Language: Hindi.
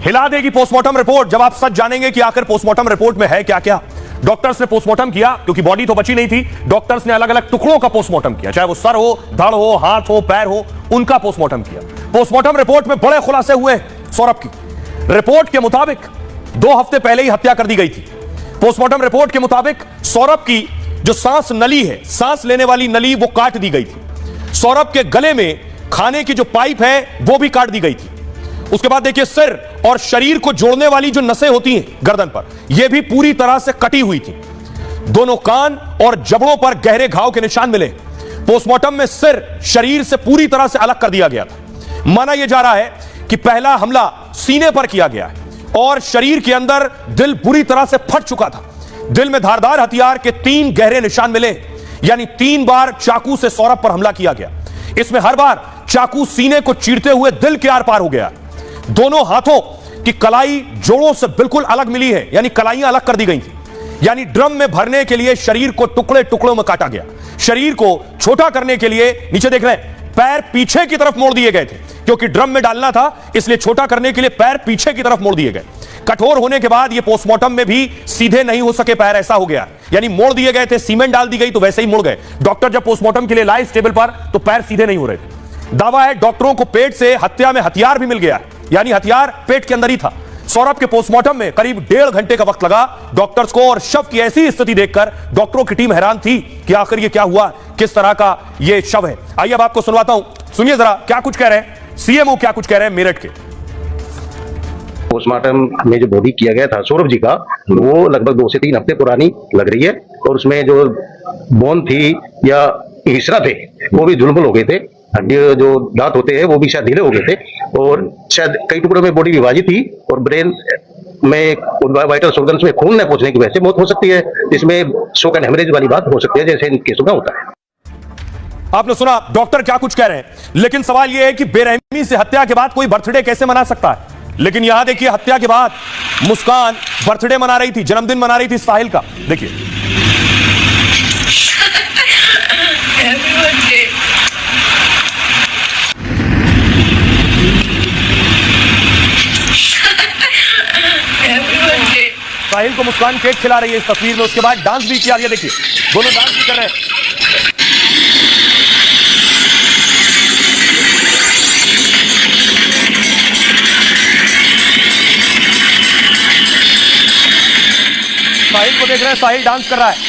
हिला देगी पोस्टमार्टम रिपोर्ट जब आप सच जानेंगे कि आखिर पोस्टमार्टम रिपोर्ट में है क्या क्या। डॉक्टर्स ने पोस्टमार्टम किया क्योंकि बॉडी तो बची नहीं थी। डॉक्टर्स ने अलग अलग टुकड़ों का पोस्टमार्टम किया, चाहे वो सर हो, धड़ हो, हाथ हो, पैर हो, उनका पोस्टमार्टम किया। पोस्टमार्टम रिपोर्ट में बड़े खुलासे हुए सौरभ की। रिपोर्ट के मुताबिक 2 हफ्ते पहले ही हत्या कर दी गई थी। पोस्टमार्टम रिपोर्ट के मुताबिक सौरभ की जो सांस नली है, सांस लेने वाली नली, वो काट दी गई थी। सौरभ के गले में खाने की जो पाइप है वो भी काट दी गई थी। उसके बाद देखिए सिर और शरीर को जोड़ने वाली जो नसें होती हैं गर्दन पर, यह भी पूरी तरह से कटी हुई थी। दोनों कान और जबड़ों पर गहरे घाव के निशान मिले। पोस्टमार्टम में सिर शरीर से पूरी तरह से अलग कर दिया गया था। माना यह जा रहा है कि पहला हमला सीने पर किया गया है और शरीर के अंदर दिल बुरी तरह से फट चुका था। दिल में धारदार हथियार के 3 गहरे निशान मिले, यानी 3 बार चाकू से सौरभ पर हमला किया गया। इसमें हर बार चाकू सीने को चीरते हुए दिल के आर पार हो गया। दोनों हाथों की कलाई जोड़ों से बिल्कुल अलग मिली है, यानी कलाइयां अलग कर दी गई थी। यानी ड्रम में भरने के लिए शरीर को टुकड़े टुकड़ों में काटा गया। शरीर को छोटा करने के लिए नीचे देख रहे हैं, पैर पीछे की तरफ मोड़ दिए गए थे क्योंकि ड्रम में डालना था, इसलिए छोटा करने के लिए पैर पीछे की तरफ मोड़ दिए गए। कठोर होने के बाद ये पोस्टमार्टम में भी सीधे नहीं हो सके पैर, ऐसा हो गया। यानी मोड़ दिए गए थे, सीमेंट डाल दी गई तो वैसे ही मुड़ गए। डॉक्टर जब पोस्टमार्टम के लिए लाए इस टेबल पर तो पैर सीधे नहीं हो रहे थे। दावा है डॉक्टरों को पेट से हत्या में हथियार भी मिल गया, यानी हथियार पेट के अंदर ही था। सौरभ के पोस्टमार्टम में करीब 1.5 घंटे का वक्त लगा डॉक्टर्स को, और शव की ऐसी स्थिति देखकर डॉक्टरों की टीम हैरान थी कि आखिर ये क्या हुआ, किस तरह का ये शव है। आइए अब आपको सुनवाता हूं, सुनिए जरा क्या कुछ कह रहे हैं सीएमओ, क्या कुछ कह रहे हैं मेरठ के। पोस्टमार्टम में जो बॉडी किया गया था सौरभ जी का, वो लगभग 2 से 3 हफ्ते पुरानी लग रही है और उसमें जो बोन थी या हिस्सा थे वो भी झुलमुल हो गए थे। हड्डी जो दांत होते हैं वो भी शायद ढीले हो गए थे और शायद कई टुकड़ों में बॉडी विभाजित थी और ब्रेन में वाइटल ऑर्गन्स में खून न पहुंचने की वजह से मौत हो सकती है। इसमें शॉक एंड हेमरेज वाली बात हो सकती है जैसे इन केसों में होता है। आपने सुना डॉक्टर क्या कुछ कह रहे हैं, लेकिन सवाल यह है कि बेरहमी से हत्या के बाद कोई बर्थडे कैसे मना सकता है। लेकिन यहां देखिए हत्या के बाद मुस्कान बर्थडे मना रही थी, जन्मदिन मना रही थी साहिल का। देखिए साहिल को मुस्कान केक खिला रही है इस तस्वीर में। उसके बाद डांस भी किया, ये देखिए दोनों डांस भी कर रहे हैं। साहिल को देख रहे हैं, साहिल डांस कर रहा है।